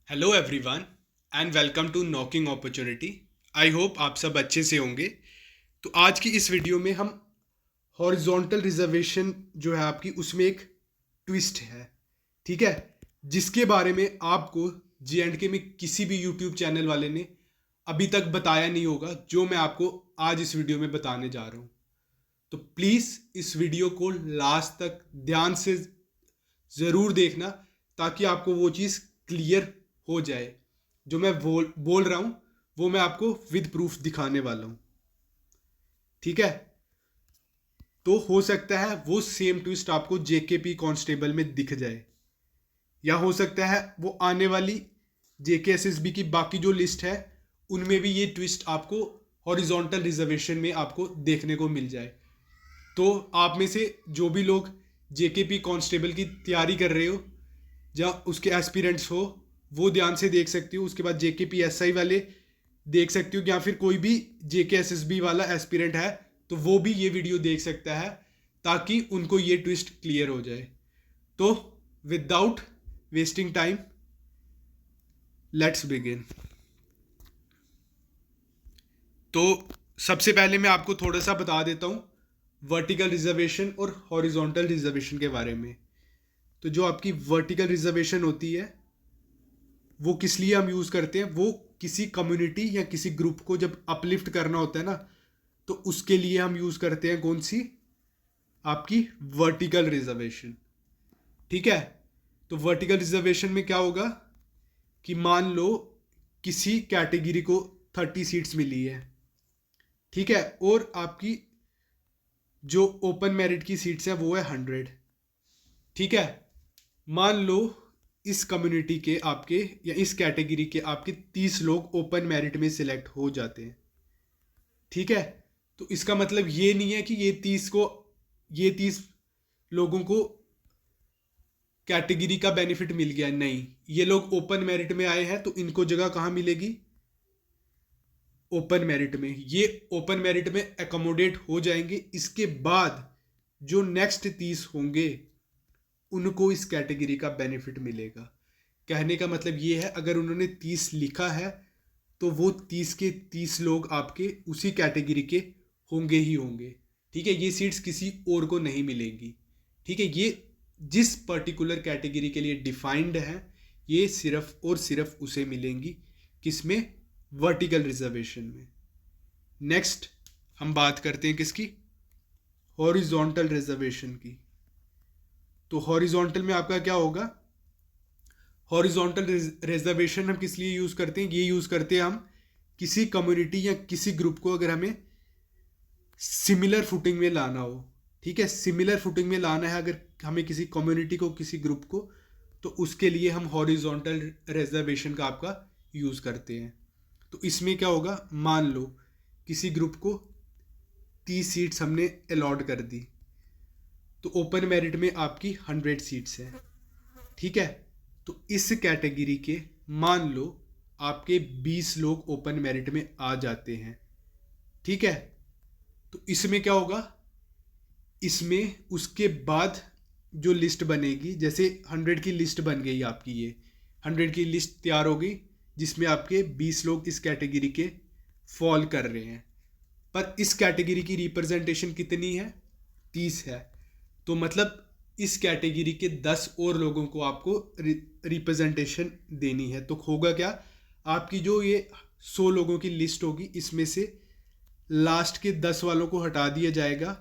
Hello everyone and welcome to knocking opportunity. I hope आप सब अच्छे से होंगे। तो आज की इस वीडियो में हम हॉरिजॉन्टल रिजर्वेशन जो है आपकी उसमें एक ट्विस्ट है, ठीक है, जिसके बारे में आपको जे.एंड.के में किसी भी यूट्यूब चैनल वाले ने अभी तक बताया नहीं होगा, जो मैं आपको आज इस वीडियो में बताने जा रहा हूँ। तो प्लीज़ इस वीडियो को लास्ट तक ध्यान से ज़रूर देखना ताकि आपको वो चीज़ क्लियर हो जाए। जो मैं बोल रहा हूँ वो मैं आपको विद प्रूफ दिखाने वाला हूँ, ठीक है। तो हो सकता है वो सेम ट्विस्ट आपको जेकेपी कांस्टेबल में दिख जाए, या हो सकता है वो आने वाली जेके एसएसबी की बाकी जो लिस्ट है उनमें भी ये ट्विस्ट आपको हॉरिजॉन्टल रिजर्वेशन में आपको देखने को मिल जाए। तो आप में से जो भी लोग जेकेपी कांस्टेबल की तैयारी कर रहे हो या उसके एस्पिरेंट्स हो, वो ध्यान से देख सकते हो। उसके बाद जेकेपी एसआई वाले देख सकते हो, या फिर कोई भी जेके एसएसबी वाला एस्पिरेंट है तो वो भी ये वीडियो देख सकता है ताकि उनको ये ट्विस्ट क्लियर हो जाए। तो without wasting time let's begin. तो सबसे पहले मैं आपको थोड़ा सा बता देता हूँ वर्टिकल रिजर्वेशन और हॉरिजॉन्टल रिजर्वेशन के बारे में। तो जो आपकी वर्टिकल रिजर्वेशन होती है वो किस लिए हम यूज़ करते हैं, वो किसी कम्युनिटी या किसी ग्रुप को जब अपलिफ्ट करना होता है ना, तो उसके लिए हम यूज़ करते हैं कौन सी, आपकी वर्टिकल रिजर्वेशन, ठीक है। तो वर्टिकल रिजर्वेशन में क्या होगा कि मान लो किसी कैटेगरी को 30 सीट्स मिली है, ठीक है, और आपकी जो ओपन मेरिट की सीट्स हैं वो है 100, ठीक है। मान लो इस कम्युनिटी के आपके या इस कैटेगरी के आपके 30 लोग ओपन मेरिट में सिलेक्ट हो जाते हैं, ठीक है। तो इसका मतलब ये नहीं है कि ये 30 लोगों को कैटेगरी का बेनिफिट मिल गया, नहीं। ये लोग ओपन मेरिट में आए हैं तो इनको जगह कहाँ मिलेगी, ओपन मेरिट में। ये ओपन मेरिट में एकोमोडेट हो जाएंगे। इसके बाद जो नेक्स्ट 30 होंगे उनको इस कैटेगरी का बेनिफिट मिलेगा। कहने का मतलब ये है, अगर उन्होंने 30 लिखा है तो वो 30 के 30 लोग आपके उसी कैटेगरी के होंगे ही होंगे, ठीक है। ये सीट्स किसी और को नहीं मिलेंगी, ठीक है। ये जिस पर्टिकुलर कैटेगरी के लिए डिफाइंड है ये सिर्फ और सिर्फ उसे मिलेंगी, किसमें, वर्टिकल रिजर्वेशन में। नेक्स्ट हम बात करते हैं किसकी, हॉरिजॉन्टल रिजर्वेशन की। तो हॉरिजॉन्टल में आपका क्या होगा, हॉरिजॉन्टल रिजर्वेशन हम किस लिए यूज़ करते हैं, ये यूज़ करते हैं हम किसी कम्युनिटी या किसी ग्रुप को अगर हमें सिमिलर फुटिंग में लाना हो, ठीक है। सिमिलर फुटिंग में लाना है अगर हमें किसी कम्युनिटी को, किसी ग्रुप को, तो उसके लिए हम हॉरिजॉन्टल रिजर्वेशन का आपका यूज़ करते हैं। तो इसमें क्या होगा, मान लो किसी ग्रुप को 30 सीट्स हमने अलॉट कर दी, तो ओपन मेरिट में आपकी 100 सीट्स हैं, ठीक है। तो इस कैटेगरी के मान लो आपके 20 लोग ओपन मेरिट में आ जाते हैं, ठीक है। तो इसमें क्या होगा, इसमें उसके बाद जो लिस्ट बनेगी, जैसे 100 की लिस्ट बन गई आपकी, ये 100 की लिस्ट तैयार हो गई जिसमें आपके 20 लोग इस कैटेगरी के फॉल कर रहे हैं। पर इस कैटेगरी की रिप्रेजेंटेशन कितनी है, 30 है। तो मतलब इस कैटेगरी के 10 और लोगों को आपको रिप्रेजेंटेशन देनी है। तो होगा क्या, आपकी जो ये 100 लोगों की लिस्ट होगी इसमें से लास्ट के 10 वालों को हटा दिया जाएगा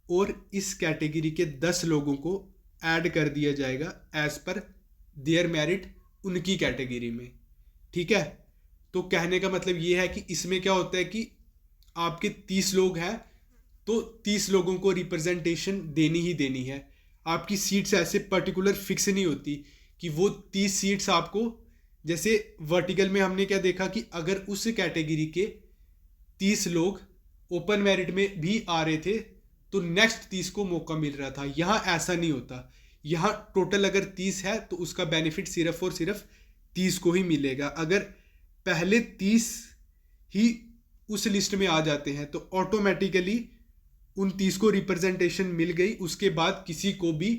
और इस कैटेगरी के 10 लोगों को ऐड कर दिया जाएगा एज पर देयर मेरिट उनकी कैटेगरी में, ठीक है। तो कहने का मतलब ये है कि इसमें क्या होता है कि आपके 30 लोग हैं तो 30 लोगों को रिप्रेजेंटेशन देनी ही देनी है। आपकी सीट्स ऐसे पर्टिकुलर फिक्स नहीं होती कि वो 30 सीट्स आपको, जैसे वर्टिकल में हमने क्या देखा कि अगर उस कैटेगरी के 30 लोग ओपन मेरिट में भी आ रहे थे तो नेक्स्ट 30 को मौका मिल रहा था। यहाँ ऐसा नहीं होता। यहाँ टोटल अगर 30 है तो उसका बेनिफिट सिर्फ और सिर्फ 30 को ही मिलेगा। अगर पहले 30 ही उस लिस्ट में आ जाते हैं तो ऑटोमेटिकली उन 30 को रिप्रेजेंटेशन मिल गई, उसके बाद किसी को भी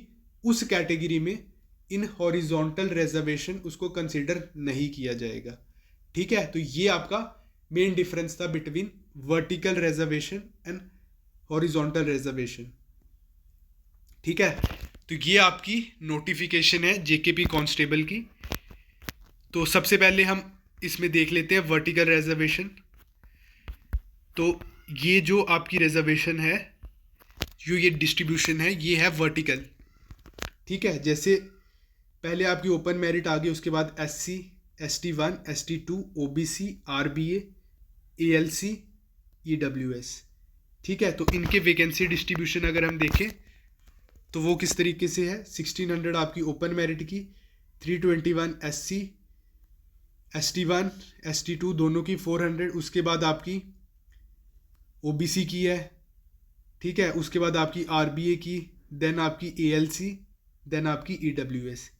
उस कैटेगरी में इन हॉरिजॉन्टल रिजर्वेशन उसको कंसिडर नहीं किया जाएगा। ठीक है, तो ये आपका मेन डिफरेंस था between vertical reservation and horizontal reservation. ठीक है, तो ये आपकी नोटिफिकेशन है जेकेपी कांस्टेबल की। तो सबसे पहले हम इसमें देख लेते हैं वर्टिकल रिजर्वेशन। तो ये जो आपकी रिजर्वेशन है, जो ये डिस्ट्रीब्यूशन है, ये है वर्टिकल। ठीक है, जैसे पहले आपकी ओपन मेरिट आ गई, उसके बाद SC, ST1, ST2, OBC, RBA, ALC, EWS। ठीक है, तो इनके वैकेंसी डिस्ट्रीब्यूशन अगर हम देखें तो वो किस तरीके से है। 1600 आपकी ओपन मेरिट की, 321 SC, ST1, ST2 दोनों की 400, उसके बाद आपकी OBC की है। ठीक है, उसके बाद आपकी RBA की, देन आपकी ALC, देन आपकी EWS।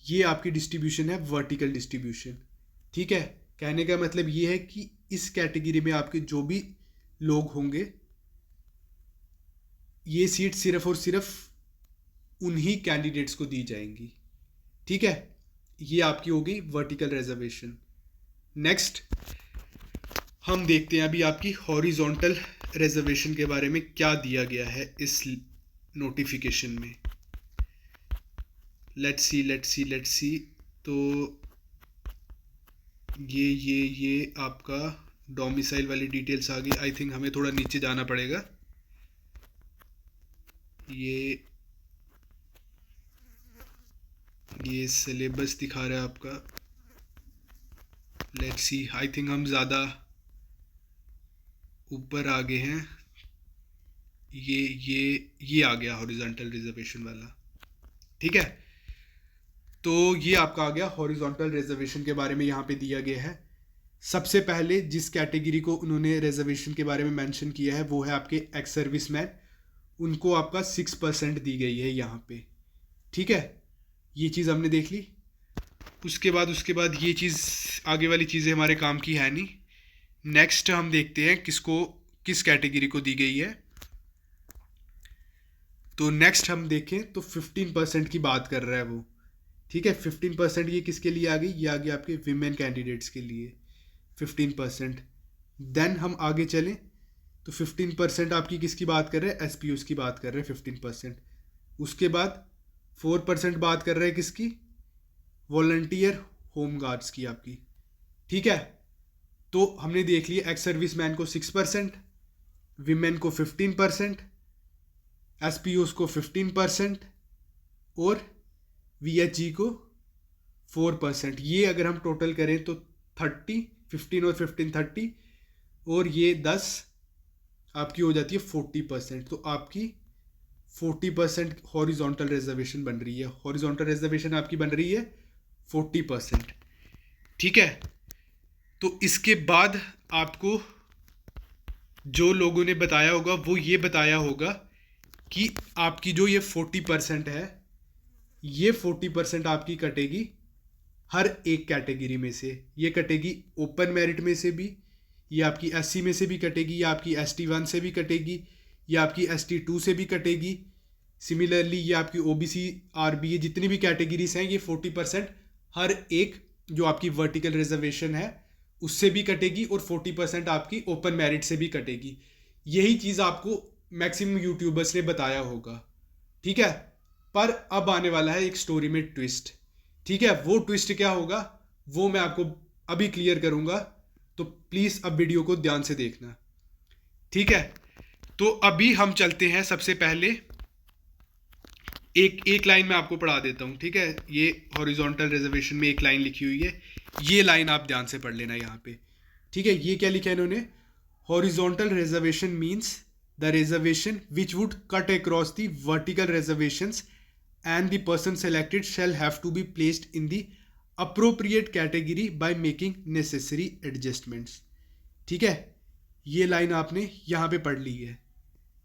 ये आपकी डिस्ट्रीब्यूशन है वर्टिकल डिस्ट्रीब्यूशन। ठीक है, कहने का मतलब ये है कि इस कैटेगरी में आपके जो भी लोग होंगे, ये सीट सिर्फ और सिर्फ उन्हीं कैंडिडेट्स को दी जाएंगी। ठीक है, ये आपकी हो गई वर्टिकल रिजर्वेशन। नेक्स्ट हम देखते हैं अभी आपकी हॉरिजॉन्टल रिजर्वेशन के बारे में क्या दिया गया है इस नोटिफिकेशन में। Let's see. तो ये आपका डोमिसाइल वाली डिटेल्स आ गई। आई थिंक हमें थोड़ा नीचे जाना पड़ेगा। ये सिलेबस दिखा रहा है आपका। लेट्स सी, आई थिंक हम ज़्यादा ऊपर आ गए हैं। ये आ गया हॉरिजॉन्टल रिजर्वेशन वाला। ठीक है, तो ये आपका आ गया हॉरिजॉन्टल रिजर्वेशन के बारे में यहाँ पे दिया गया है। सबसे पहले जिस कैटेगरी को उन्होंने रिजर्वेशन के बारे में मेंशन किया है वो है आपके एक्स सर्विसमैन। उनको आपका 6% दी गई है यहाँ पे। ठीक है, ये चीज़ हमने देख ली। उसके बाद ये चीज़, आगे वाली चीज़ें हमारे काम की है नहीं। नेक्स्ट हम देखते हैं किस कैटेगरी को दी गई है। तो नेक्स्ट हम देखें तो 15% की बात कर रहा है वो। ठीक है, 15% ये किसके लिए आ गई? ये आ गई आपके विमेन कैंडिडेट्स के लिए 15%। देन हम आगे चलें तो 15% आपकी किसकी बात कर रहे हैं? SPOs की बात कर रहे हैं 15%। उसके बाद 4% बात कर रहे हैं किसकी? वॉलंटियर होम गार्ड्स की आपकी। ठीक है, तो हमने देख लिया एक्स सर्विसमैन को 6%, विमेन को 15%, SPOs को 15% और VHG को 4%। ये अगर हम टोटल करें तो 30, 15 और 15 30, और ये 10 आपकी हो जाती है 40%। तो आपकी 40% हॉरिजॉन्टल रिजर्वेशन बन रही है। हॉरिजॉन्टल रिजर्वेशन आपकी बन रही है 40%। ठीक है, तो इसके बाद आपको जो लोगों ने बताया होगा वो ये बताया होगा कि आपकी जो ये 40% है, ये 40% आपकी कटेगी हर एक कैटेगरी में से। ये कटेगी ओपन मेरिट में से भी, ये आपकी SC में से भी कटेगी, या आपकी ST1 से भी कटेगी, या आपकी ST2 से भी कटेगी। सिमिलरली ये आपकी OBC, RBA जितनी भी कैटेगरीज हैं, ये 40% हर एक जो आपकी वर्टिकल रिजर्वेशन है उससे भी कटेगी, और 40% आपकी ओपन मेरिट से भी कटेगी। यही चीज़ आपको मैक्सिमम यूट्यूबर्स ने बताया होगा। ठीक है, पर अब आने वाला है एक स्टोरी में ट्विस्ट। ठीक है, वो ट्विस्ट क्या होगा वो मैं आपको अभी क्लियर करूंगा, तो प्लीज़ अब वीडियो को ध्यान से देखना। ठीक है, तो अभी हम चलते हैं। सबसे पहले एक लाइन मैं आपको पढ़ा देता हूँ। ठीक है, ये हॉरिजॉन्टल रिजर्वेशन में एक लाइन लिखी हुई है, ये लाइन आप ध्यान से पढ़ लेना यहाँ पे। ठीक है, ये क्या लिखा है इन्होंने? Horizontal reservation means the reservation which would cut across the vertical reservations and the person selected shall have to be placed in the appropriate category by making necessary adjustments। ठीक है, ये लाइन आपने यहाँ पे पढ़ ली है।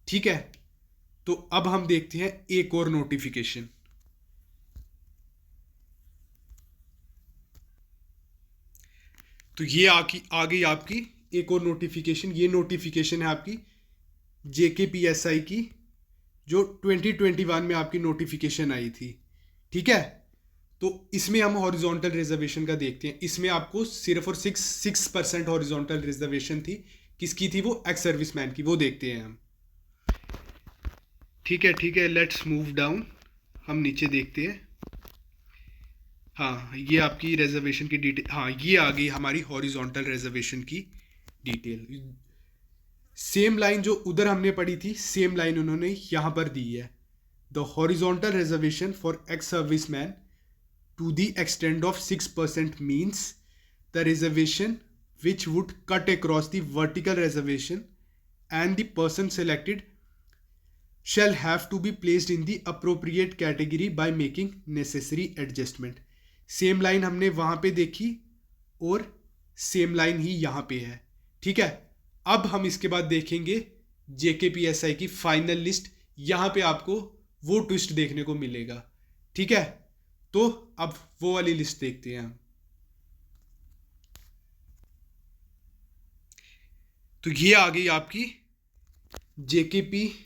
ठीक है, तो अब हम देखते हैं एक और नोटिफिकेशन। तो ये आ गई आपकी एक और नोटिफिकेशन। ये नोटिफिकेशन है आपकी JKPSI की, जो 2021 में आपकी नोटिफिकेशन आई थी। ठीक है, तो इसमें हम हॉरिजॉन्टल रिजर्वेशन का देखते हैं। इसमें आपको सिर्फ और 6% हॉरिजॉन्टल रिजर्वेशन थी। किसकी थी वो? एक्स सर्विसमैन की। वो देखते हैं हम। ठीक है, लेट्स मूव डाउन। हम नीचे देखते हैं। हाँ, ये आपकी रिजर्वेशन की डिटेल। हाँ, ये आ गई हमारी हॉरिजॉन्टल रिजर्वेशन की डिटेल। सेम लाइन जो उधर हमने पढ़ी थी, सेम लाइन उन्होंने यहाँ पर दी है। The horizontal reservation for ex serviceman to the extent of 6% means the reservation which would cut across the vertical reservation and the person selected shall have to be placed in the appropriate category by making necessary adjustment। Same line हमने वहां पे देखी और same line ही यहाँ पे है। ठीक है, अब हम इसके बाद देखेंगे जेकेपीएसआई की फाइनल लिस्ट। यहाँ पे आपको वो ट्विस्ट देखने को मिलेगा। ठीक है, तो अब वो वाली लिस्ट देखते हैं हम। तो ये आ गई आपकी जेकेपीएसआई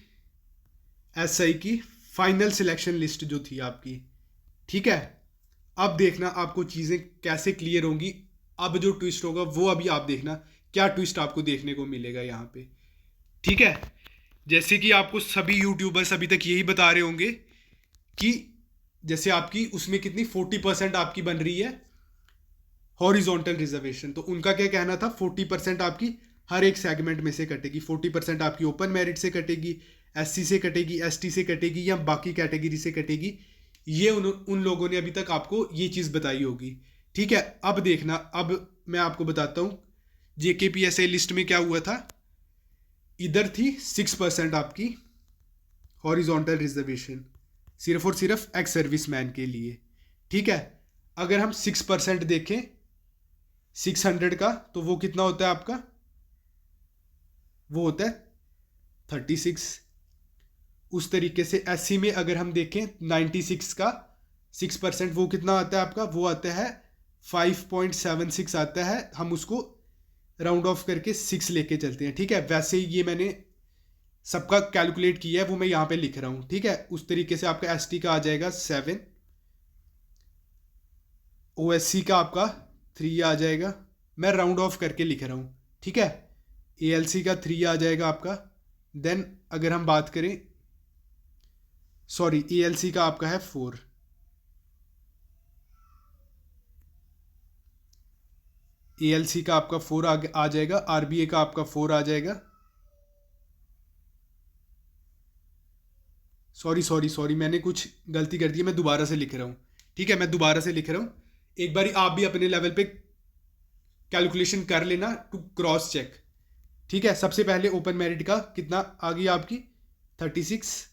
की फाइनल सिलेक्शन लिस्ट जो थी आपकी। ठीक है, अब देखना आपको चीज़ें कैसे क्लियर होंगी। अब जो ट्विस्ट होगा वो अभी आप देखना क्या ट्विस्ट आपको देखने को मिलेगा यहाँ पे। ठीक है, जैसे कि आपको सभी यूट्यूबर्स अभी तक यही बता रहे होंगे कि जैसे आपकी उसमें कितनी 40% आपकी बन रही है हॉरिजॉन्टल रिजर्वेशन। तो उनका क्या कहना था, 40% आपकी हर एक सेगमेंट में से कटेगी। 40% आपकी ओपन मेरिट से कटेगी, एससी से कटेगी, एसटी से कटेगी या बाकी कैटेगरी से कटेगी। ये उन लोगों ने अभी तक आपको ये चीज़ बताई होगी। ठीक है, अब देखना, अब मैं आपको बताता हूँ जेकेपीएसआई लिस्ट में क्या हुआ था। इधर थी 6% आपकी हॉरिजॉन्टल रिजर्वेशन, सिर्फ और सिर्फ एक्स सर्विसमैन के लिए। ठीक है, अगर हम 6% देखें 600 का, तो वो कितना होता है आपका? वो होता है 36। उस तरीके से एससी में अगर हम देखें 96 का 6%, वो कितना आता है आपका? वो आता है 5.76 आता है। हम उसको राउंड ऑफ करके 6 लेके चलते हैं। ठीक है, वैसे ही ये मैंने सबका कैलकुलेट किया है, वो मैं यहाँ पे लिख रहा हूँ। ठीक है, उस तरीके से आपका एसटी का आ जाएगा 7, ओएससी का आपका 3 आ जाएगा। मैं राउंड ऑफ करके लिख रहा हूँ। ठीक है, एएलसी का 3 आ जाएगा आपका। देन अगर हम बात करें, सॉरी, एएलसी का आपका है 4, एएलसी का आपका 4 आ जाएगा। आरबीए का आपका 4 आ जाएगा। सॉरी, मैंने कुछ गलती कर दी है, मैं दोबारा से लिख रहा हूँ। ठीक है, मैं दोबारा से लिख रहा हूँ। एक बारी आप भी अपने लेवल पे कैलकुलेशन कर लेना टू क्रॉस चेक। ठीक है, सबसे पहले ओपन मेरिट का कितना आ गई आपकी? 36,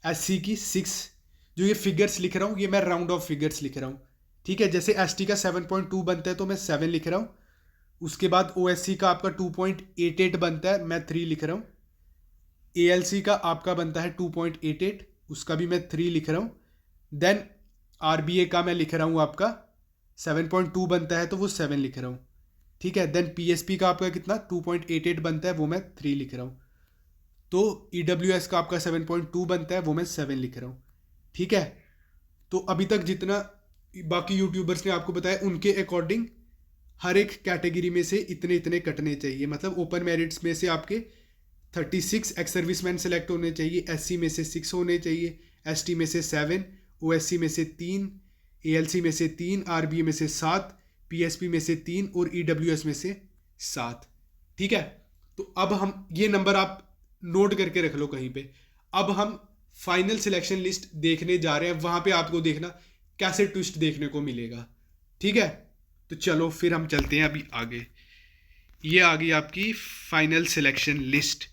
एससी की 6। जो ये फिगर्स लिख रहा हूँ, ये मैं राउंड ऑफ फिगर्स लिख रहा हूँ। ठीक है, जैसे एसटी का 7.2 बनता है तो मैं 7 लिख रहा हूँ। उसके बाद ओएससी का आपका 2.88 बनता है, मैं 3 लिख रहा हूँ। एएलसी का आपका बनता है 2.88, उसका भी मैं 3 लिख रहा हूँ। देन आरबीए का मैं लिख रहा हूँ आपका 7.2 बनता है तो वो 7 लिख रहा हूँ। ठीक है, देन पीएसपी का आपका कितना 2.88 बनता है, वो मैं 3 लिख रहा हूँ। तो ईडब्ल्यूएस का आपका 7.2 बनता है, वो मैं 7 लिख रहा हूँ। ठीक है, तो अभी तक जितना बाकी यूट्यूबर्स ने आपको बताया, उनके अकॉर्डिंग हर एक कैटेगरी में से इतने इतने कटने चाहिए। मतलब ओपन मेरिट्स में से आपके 36 एक्स सर्विसमैन सेलेक्ट होने चाहिए, एससी में से 6 होने चाहिए, एसटी में से 7, ओएससी में से 3, एएलसी में से 3, आरबीए में से 7, पीएसपी में से 3 और ईडब्ल्यूएस में से 7। ठीक है, तो अब हम ये नंबर आप नोट करके रख लो कहीं पे। अब हम फाइनल सिलेक्शन लिस्ट देखने जा रहे हैं, वहां पे आपको देखना कैसे ट्विस्ट देखने को मिलेगा। ठीक है, तो चलो फिर हम चलते हैं अभी आगे। ये आ गई आपकी फाइनल सिलेक्शन लिस्ट।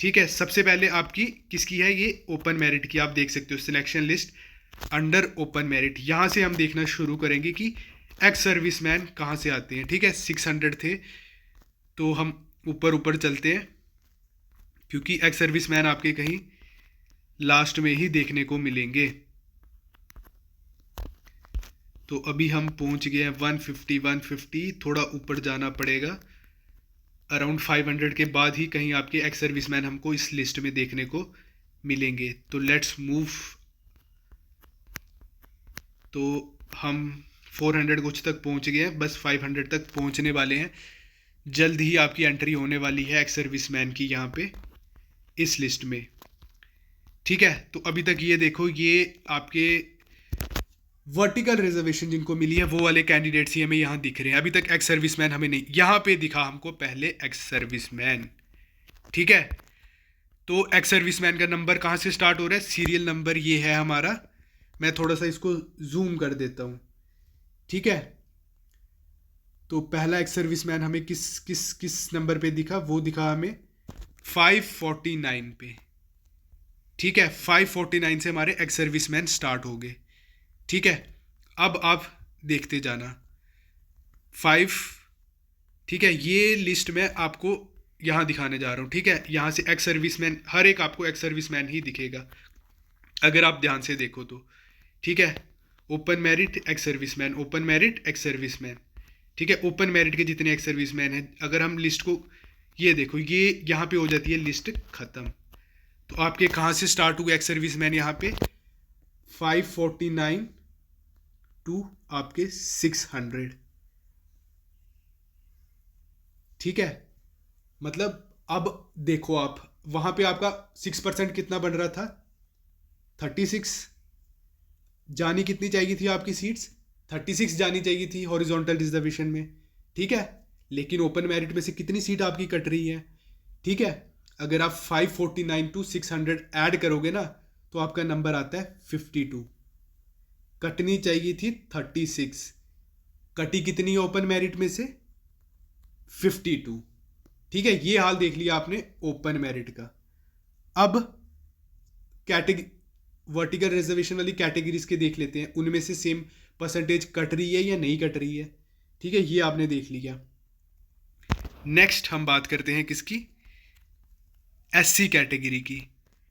ठीक है, सबसे पहले आपकी किसकी है? ये ओपन मेरिट की। आप देख सकते हो selection list under open merit. यहाँ से हम देखना शुरू करेंगे कि एक्स सर्विसमैन कहाँ से आते हैं। ठीक है, 600 थे तो हम ऊपर ऊपर चलते हैं, क्योंकि एक्स सर्विसमैन आपके कहीं लास्ट में ही देखने को मिलेंगे। तो अभी हम पहुँच गए हैं 150, थोड़ा ऊपर जाना पड़ेगा। अराउंड 500 के बाद ही कहीं आपके एक्स सर्विसमैन हमको इस लिस्ट में देखने को मिलेंगे। तो लेट्स मूव तो हम 400 कुछ तक पहुंच गए हैं, बस 500 तक पहुंचने वाले हैं। जल्द ही आपकी एंट्री होने वाली है एक्स सर्विसमैन की यहाँ पे इस लिस्ट में। ठीक है, तो अभी तक ये देखो, ये आपके वर्टिकल रिजर्वेशन जिनको मिली है वो वाले कैंडिडेट्स ही हमें यहाँ दिख रहे हैं। अभी तक एक्स सर्विसमैन हमें नहीं, यहाँ पे दिखा हमको पहले एक्स सर्विसमैन। ठीक है, तो एक्स सर्विसमैन का नंबर कहाँ से स्टार्ट हो रहा है, सीरियल नंबर ये है हमारा। मैं थोड़ा सा इसको जूम कर देता हूँ। ठीक है, तो पहला एक्स सर्विसमैन हमें किस किस किस नंबर पे दिखा, वो दिखा हमें 549 पे। ठीक है, 549 से हमारे एक्स सर्विसमैन स्टार्ट हो गए। ठीक है, अब आप देखते जाना 5। ठीक है, ये लिस्ट में आपको यहाँ दिखाने जा रहा हूँ। ठीक है, यहाँ से एक्स सर्विसमैन, हर एक आपको एक्स सर्विसमैन ही दिखेगा अगर आप ध्यान से देखो तो। ठीक है, open merit ex serviceman, open merit ex serviceman. ठीक है, ओपन मेरिट के जितने एक्स सर्विसमैन हैं, अगर हम लिस्ट को ये देखो, ये यहाँ पे हो जाती है लिस्ट ख़त्म। तो आपके कहाँ से स्टार्ट हुए एक्स सर्विसमैन, यहाँ पे 549 टू आपके 600। ठीक है, मतलब अब देखो आप, वहाँ पे आपका 6% कितना बन रहा था, 36। जानी कितनी चाहिए थी आपकी सीट्स, 36 जानी चाहिए थी हॉरिजॉन्टल रिजर्वेशन में। ठीक है, लेकिन ओपन मेरिट में से कितनी सीट आपकी कट रही है। ठीक है, अगर आप 549 टू 600 ऐड करोगे ना, तो आपका नंबर आता है 52। कटनी चाहिए थी 36, कटी कितनी ओपन मेरिट में से, 52। ठीक है, ये हाल देख लिया आपने ओपन मेरिट का। अब कैटेगरी वर्टिकल रिजर्वेशन वाली कैटेगरीज के देख लेते हैं, उनमें से सेम परसेंटेज कट रही है या नहीं कट रही है। ठीक है, ये आपने देख लिया। नेक्स्ट हम बात करते हैं किसकी, एससी कैटेगरी की।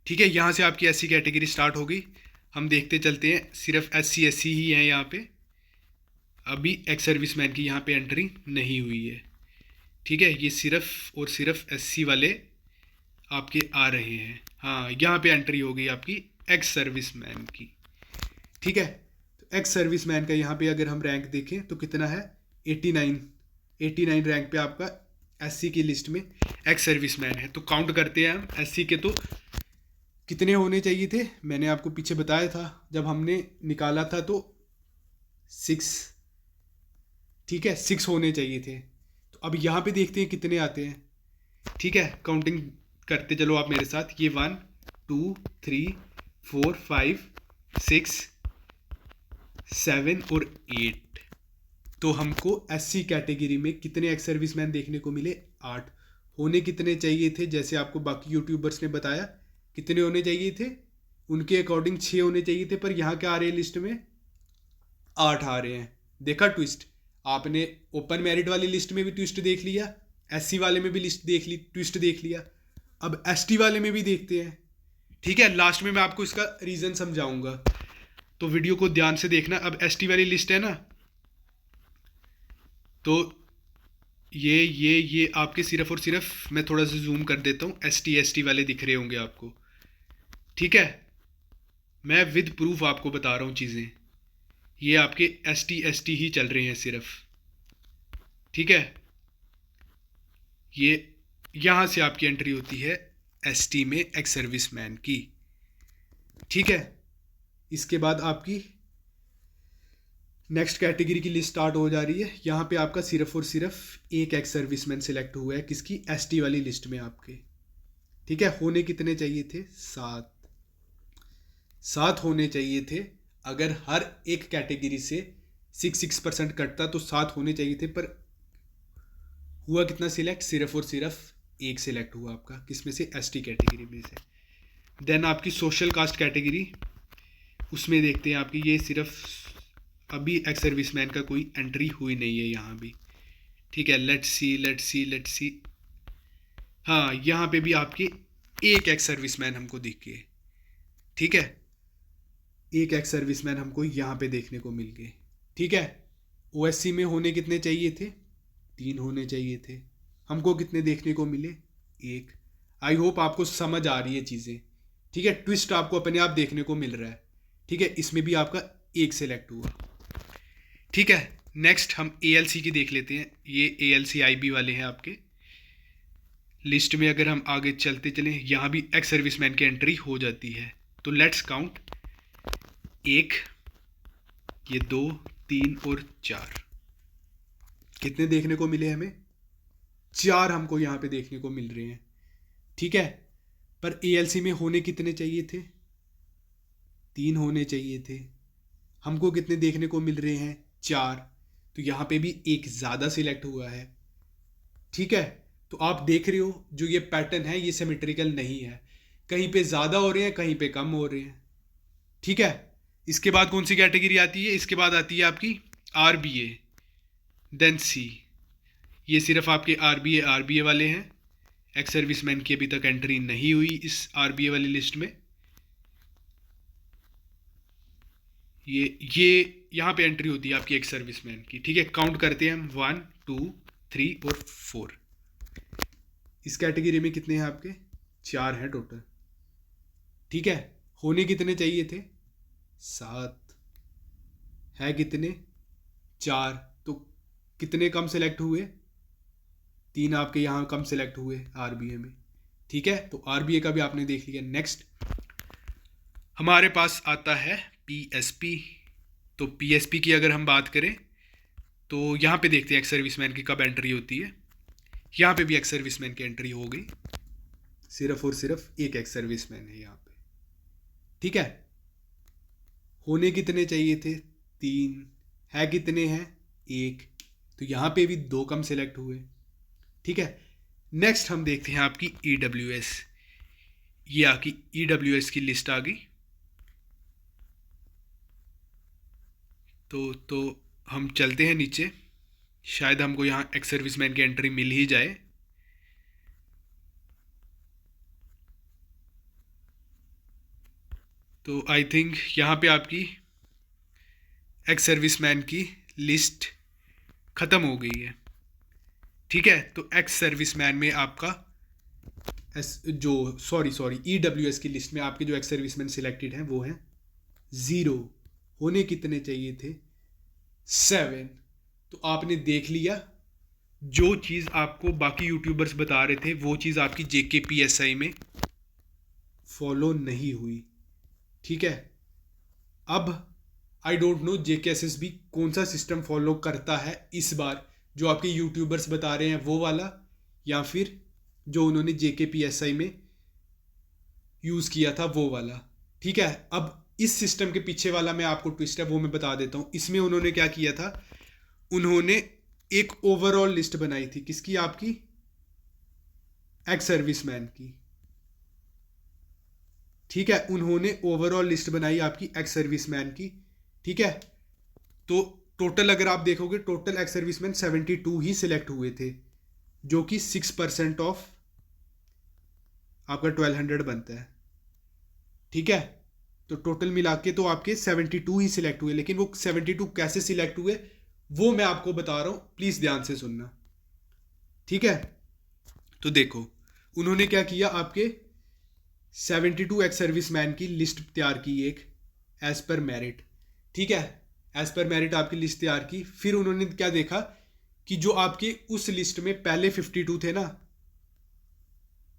ठीक है, यहाँ से आपकी एससी कैटेगरी स्टार्ट हो गई। हम देखते चलते हैं, सिर्फ एससी ही है यहाँ पे, अभी एक्स सर्विसमैन की यहाँ पे एंट्री नहीं हुई है। ठीक है, ये सिर्फ और सिर्फ एससी वाले आपके आ रहे हैं। हाँ, यहाँ पे एंट्री हो गई आपकी एक्स सर्विसमैन की। ठीक है, तो एक्स सर्विसमैन का यहाँ पे अगर हम रैंक देखें तो कितना है, 89 रैंक पे आपका एससी की लिस्ट में एक्स सर्विसमैन है। तो काउंट करते हैं हम एससी के, तो कितने होने चाहिए थे, मैंने आपको पीछे बताया था जब हमने निकाला था, तो 6। ठीक है, 6 होने चाहिए थे। तो अब यहाँ पे देखते हैं कितने आते हैं। ठीक है, काउंटिंग करते चलो आप मेरे साथ, ये 1 2 3 4 5 6 7 और 8। तो हमको एससी कैटेगरी में कितने एक्स सर्विसमैन देखने को मिले, 8। होने कितने चाहिए थे, जैसे आपको बाकी यूट्यूबर्स ने बताया कितने होने चाहिए थे, उनके अकॉर्डिंग 6 होने चाहिए थे, पर यहाँ क्या आ रहे हैं लिस्ट में, 8 आ रहे हैं। देखा ट्विस्ट, आपने ओपन मेरिट वाली लिस्ट में भी ट्विस्ट देख लिया, एससी वाले में भी लिस्ट देख ली, ट्विस्ट देख लिया। अब एसटी वाले में भी देखते हैं। ठीक है, लास्ट में मैं आपको इसका रीज़न समझाऊंगा, तो वीडियो को ध्यान से देखना। अब एसटी वाली लिस्ट है ना, तो ये आपके सिर्फ और सिर्फ, मैं थोड़ा सा जूम कर देता हूँ, एसटी वाले दिख रहे होंगे आपको। ठीक है, मैं विद प्रूफ आपको बता रहा हूँ चीज़ें, ये आपके एसटी ही चल रहे हैं सिर्फ। ठीक है, ये यहाँ से आपकी एंट्री होती है एसटी में एक्स सर्विसमैन की। ठीक है, इसके बाद आपकी नेक्स्ट कैटेगरी की लिस्ट स्टार्ट हो जा रही है। यहाँ पे आपका सिर्फ और सिर्फ एक एक्स सर्विसमैन सिलेक्ट हुआ है, किसकी, एसटी वाली लिस्ट में आपके। ठीक है, होने कितने चाहिए थे, 7 होने चाहिए थे। अगर हर एक कैटेगरी से 6% कटता तो 7 होने चाहिए थे, पर हुआ कितना सिलेक्ट, सिर्फ और सिर्फ एक सिलेक्ट हुआ आपका, किसमें से, एसटी कैटेगरी में से। देन आपकी सोशल कास्ट कैटेगरी, उसमें देखते हैं आपकी, ये सिर्फ अभी एक्स सर्विसमैन का कोई एंट्री हुई नहीं है यहाँ भी। ठीक है, लेट्स सी। हाँ, यहाँ पे भी आपके एक एक्स सर्विसमैन हमको दिख गए। ठीक है, एक एक्स सर्विसमैन हमको यहाँ पे देखने को मिल गए। ठीक है, ओएससी में होने कितने चाहिए थे, 3 होने चाहिए थे, हमको कितने देखने को मिले, 1। आई होप आपको समझ आ रही है चीज़ें। ठीक है, ट्विस्ट आपको अपने आप देखने को मिल रहा है। ठीक है, इसमें भी आपका एक सिलेक्ट हुआ। ठीक है, नेक्स्ट हम ALC की देख लेते हैं। ये ALC IB वाले हैं आपके लिस्ट में। अगर हम आगे चलते चलें, यहाँ भी एक्स सर्विसमैन की एंट्री हो जाती है। तो लेट्स काउंट, 1, ये 2, 3 और 4। कितने देखने को मिले हमें? 4 हमको यहाँ पे देखने को मिल रहे हैं। ठीक है, पर ALC में होने कितने चाहिए थे? 3 होने चाहिए थे। हमको कितने देखने को मिल रहे हैं? 4। तो यहाँ पे भी एक ज़्यादा सिलेक्ट हुआ है। ठीक है, तो आप देख रहे हो जो ये पैटर्न है ये सिमेट्रिकल नहीं है, कहीं पे ज़्यादा हो रहे हैं, कहीं पे कम हो रहे हैं। ठीक है, इसके बाद कौन सी कैटेगरी आती है? इसके बाद आती है आपकी RBA, देन C। ये सिर्फ आपके RBA वाले हैं। एक्स सर्विसमैन की अभी तक एंट्री नहीं हुई इस RBA वाली लिस्ट में। ये यहाँ पे एंट्री होती है आपकी एक्स सर्विसमैन की। ठीक है, काउंट करते हैं हम, 1, 2, 3 और 4। इस कैटेगरी में कितने हैं आपके? 4 हैं टोटल। ठीक है, होने कितने चाहिए थे? 7। है कितने? 4। तो कितने कम सेलेक्ट हुए? 3 आपके यहाँ कम सेलेक्ट हुए RBA में। ठीक है, तो RBA का भी आपने देख लिया। नेक्स्ट हमारे पास आता है PSP। तो PSP की अगर हम बात करें तो यहाँ पे देखते हैं एक्स सर्विसमैन की कब एंट्री होती है। यहाँ पे भी एक्स सर्विसमैन की एंट्री हो गई, सिर्फ और सिर्फ एक एक्स सर्विसमैन है यहाँ पे। ठीक है, होने कितने चाहिए थे? 3। है कितने हैं? 1। तो यहाँ पे भी 2 कम सेलेक्ट हुए। ठीक है, नेक्स्ट हम देखते हैं आपकी EWS। ये आपकी EWS की लिस्ट आ गई। तो हम चलते हैं नीचे, शायद हमको यहाँ एक्स सर्विसमैन की एंट्री मिल ही जाए। तो आई थिंक यहाँ पे आपकी एक्स सर्विसमैन की लिस्ट ख़त्म हो गई है। ठीक है, तो एक्स सर्विसमैन में आपका EWS की लिस्ट में आपके जो एक्स सर्विसमैन सिलेक्टेड हैं वो हैं 0। होने कितने चाहिए थे? 7। तो आपने देख लिया, जो चीज़ आपको बाकी यूट्यूबर्स बता रहे थे वो चीज़ आपकी JKPSI में फॉलो नहीं हुई। ठीक है, अब आई डोंट नो JKSSB कौन सा सिस्टम फॉलो करता है इस बार, जो आपके यूट्यूबर्स बता रहे हैं वो वाला, या फिर जो उन्होंने JKPSI में यूज़ किया था वो वाला। ठीक है, अब इस सिस्टम के पीछे वाला मैं आपको ट्विस्ट है वो मैं बता देता हूँ। इसमें उन्होंने क्या किया था, उन्होंने एक ओवरऑल लिस्ट बनाई थी। किसकी? आपकी एक्स सर्विसमैन की। ठीक है, उन्होंने ओवरऑल लिस्ट बनाई आपकी एक्स सर्विसमैन की। ठीक है, तो टोटल अगर आप देखोगे, टोटल एक्स सर्विसमैन 72 ही सिलेक्ट हुए थे, जो कि 6% ऑफ आपका 1200 बनता है। ठीक है, तो टोटल मिला के तो आपके 72 ही सिलेक्ट हुए, लेकिन वो 72 कैसे सिलेक्ट हुए वो मैं आपको बता रहा हूं, प्लीज ध्यान से सुनना। ठीक है, तो देखो उन्होंने क्या किया, आपके 72 एक्स सर्विसमैन की लिस्ट तैयार की एक एज पर मेरिट। ठीक है, एज पर मेरिट आपकी लिस्ट तैयार की। फिर उन्होंने क्या देखा कि जो आपके उस लिस्ट में पहले 52 थे ना,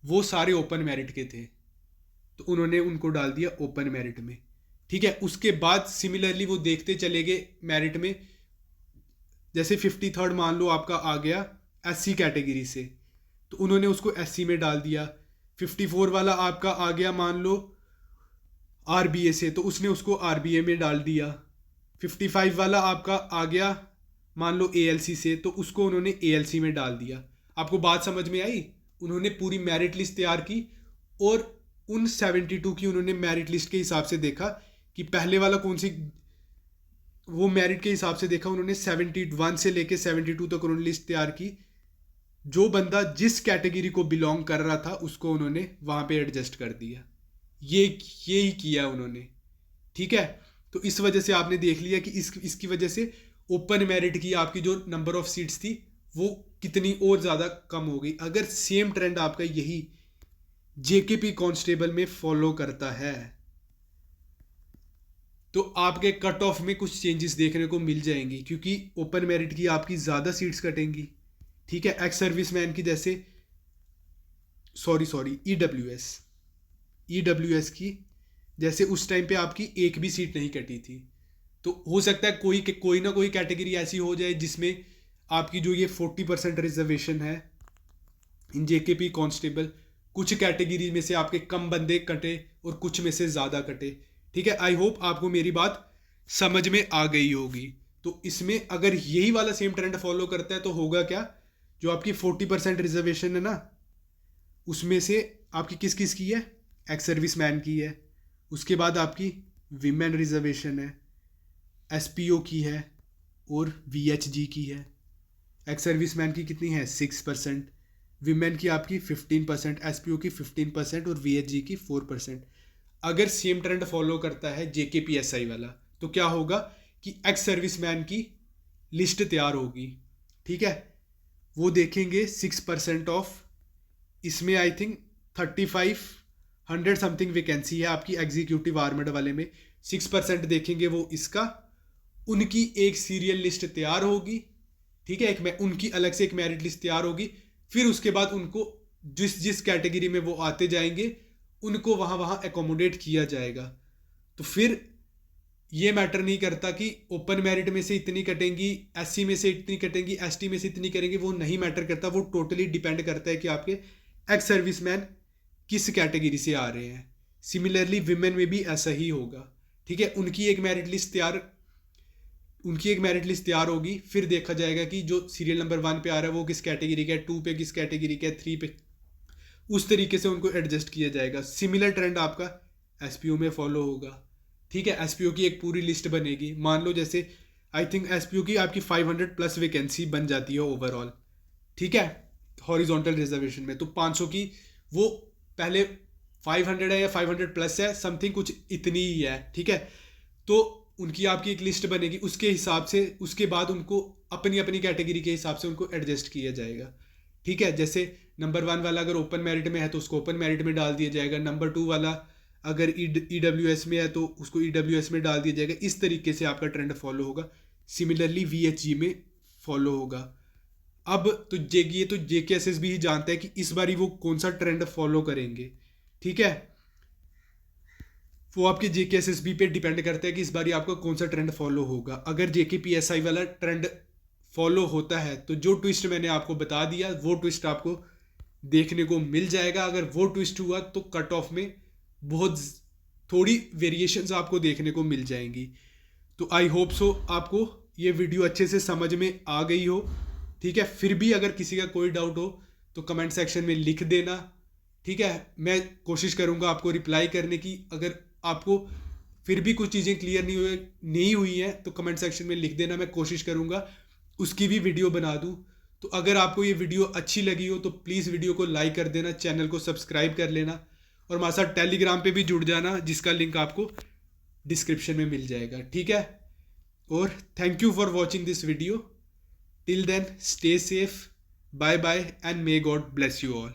वो सारे ओपन मेरिट के थे, तो उन्होंने उनको डाल दिया ओपन मेरिट में। ठीक है, उसके बाद सिमिलरली वो देखते चले गए मेरिट में। जैसे 53rd मान लो आपका आ गया SC कैटेगरी से, तो उन्होंने उसको SC में डाल दिया। 54 वाला आपका आ गया मान लो RBA से, तो उसने उसको RBA में डाल दिया। 55 वाला आपका आ गया मान लो ALC से, तो उसको उन्होंने ALC में डाल दिया। आपको बात समझ में आई? उन्होंने पूरी मेरिट लिस्ट तैयार की और उन 72 की उन्होंने मेरिट लिस्ट के हिसाब से देखा कि पहले वाला कौन सी, वो मेरिट के हिसाब से देखा उन्होंने। 71 से लेके 72 तक उन्होंने लिस्ट तैयार की। जो बंदा जिस कैटेगरी को बिलोंग कर रहा था उसको उन्होंने वहाँ पे एडजस्ट कर दिया। ये ही किया उन्होंने। ठीक है, तो इस वजह से आपने देख लिया कि इसकी वजह से ओपन मेरिट की आपकी जो नंबर ऑफ सीट्स थी वो कितनी और ज़्यादा कम हो गई। अगर सेम ट्रेंड आपका यही JKP कांस्टेबल में फॉलो करता है तो आपके कट ऑफ में कुछ चेंजेस देखने को मिल जाएंगी, क्योंकि ओपन मेरिट की आपकी ज़्यादा सीट्स कटेंगी, ठीक है। एक्स सर्विसमैन की जैसे सॉरी ईडब्ल्यूएस की जैसे उस टाइम पे आपकी एक भी सीट नहीं कटी थी। तो हो सकता है कोई ना कोई कैटेगरी ऐसी हो जाए जिसमें आपकी जो ये 40% रिजर्वेशन है इन जेकेपी कांस्टेबल, कुछ कैटेगरी में से आपके कम बंदे कटे और कुछ में से ज़्यादा कटे, ठीक है। आई होप आपको मेरी बात समझ में आ गई होगी। तो इसमें अगर यही वाला सेम ट्रेंड फॉलो करता है तो होगा क्या, जो आपकी 40% रिजर्वेशन है ना, उसमें से आपकी किस किस की है, एक्स सर्विस मैन की है, उसके बाद आपकी विमेन रिजर्वेशन है, एसपीओ की है और वीएचजी की है। एक्स सर्विस मैन की कितनी है 6%, विमेन की आपकी 15%, एसपीओ की 15% और वीएचजी की 4%। अगर सेम ट्रेंड फॉलो करता है जेकेपीएसआई वाला तो क्या होगा कि एक्स सर्विसमैन की लिस्ट तैयार होगी, ठीक है। वो देखेंगे 6% ऑफ, इसमें आई थिंक 3500 समथिंग वैकेंसी है आपकी एग्जीक्यूटिव आर्मड वाले में। 6% देखेंगे वो इसका, उनकी एक सीरियल लिस्ट तैयार होगी, ठीक है। उनकी अलग से एक मेरिट लिस्ट तैयार होगी। फिर उसके बाद उनको जिस जिस कैटेगरी में वो आते जाएंगे उनको वहाँ वहाँ एकोमोडेट किया जाएगा। तो फिर ये मैटर नहीं करता कि ओपन मेरिट में से इतनी कटेंगी, एससी में से इतनी कटेंगी, एसटी में से इतनी करेंगे, वो नहीं मैटर करता। वो टोटली डिपेंड करता है कि आपके एक्स सर्विसमैन किस कैटेगरी से आ रहे हैं। सिमिलरली विमेन में भी ऐसा ही होगा, ठीक है। उनकी एक मेरिट लिस्ट तैयार होगी। फिर देखा जाएगा कि जो सीरियल नंबर 1 पे आ रहा है वो किस कैटेगरी का है, 2 पे किस कैटेगरी का है, 3 पे, उस तरीके से उनको एडजस्ट किया जाएगा। सिमिलर ट्रेंड आपका एसपीओ में फॉलो होगा, ठीक है। एसपीओ की एक पूरी लिस्ट बनेगी। मान लो जैसे आई थिंक एसपीओ की आपकी 500+ वैकेंसी बन जाती है ओवरऑल, ठीक है, हॉरिजॉन्टल रिजर्वेशन में। तो 500 की वो पहले 500 है या 500+ है, समथिंग कुछ इतनी ही है, ठीक है। तो उनकी आपकी एक लिस्ट बनेगी, उसके हिसाब से उसके बाद उनको अपनी अपनी कैटेगरी के हिसाब से उनको एडजस्ट किया जाएगा, ठीक है। जैसे नंबर 1 वाला अगर ओपन मेरिट में है तो उसको ओपन मेरिट में डाल दिया जाएगा, नंबर 2 वाला अगर ईडब्ल्यूएस में है तो उसको ईडब्ल्यूएस में डाल दिया जाएगा। इस तरीके से आपका ट्रेंड फॉलो होगा। सिमिलरली वीएचजी में फॉलो होगा। अब तो ये तो जेकेएसएस भी ही जानता है कि इस बारी वो कौन सा ट्रेंड फॉलो करेंगे, ठीक है। वो आपके जेकेएसएसबी पे डिपेंड करता है कि इस बारी आपका कौन सा ट्रेंड फॉलो होगा। अगर जेकेपीएसआई वाला ट्रेंड फॉलो होता है तो जो ट्विस्ट मैंने आपको बता दिया वो ट्विस्ट आपको देखने को मिल जाएगा। अगर वो ट्विस्ट हुआ तो कट ऑफ में बहुत थोड़ी वेरिएशंस आपको देखने को मिल जाएंगी। तो आई होप सो आपको ये वीडियो अच्छे से समझ में आ गई हो, ठीक है। फिर भी अगर किसी का कोई डाउट हो तो कमेंट सेक्शन में लिख देना, ठीक है। मैं कोशिश करूँगा आपको रिप्लाई करने की। अगर आपको फिर भी कुछ चीज़ें क्लियर नहीं हुई हैं तो कमेंट सेक्शन में लिख देना, मैं कोशिश करूँगा उसकी भी वीडियो बना दूँ। तो अगर आपको ये वीडियो अच्छी लगी हो तो प्लीज़ वीडियो को लाइक कर देना, चैनल को सब्सक्राइब कर लेना और हमारे साथ टेलीग्राम पे भी जुड़ जाना, जिसका लिंक आपको डिस्क्रिप्शन में मिल जाएगा, ठीक है। और thank you for watching this video. Till then stay safe, bye bye and may God bless you all.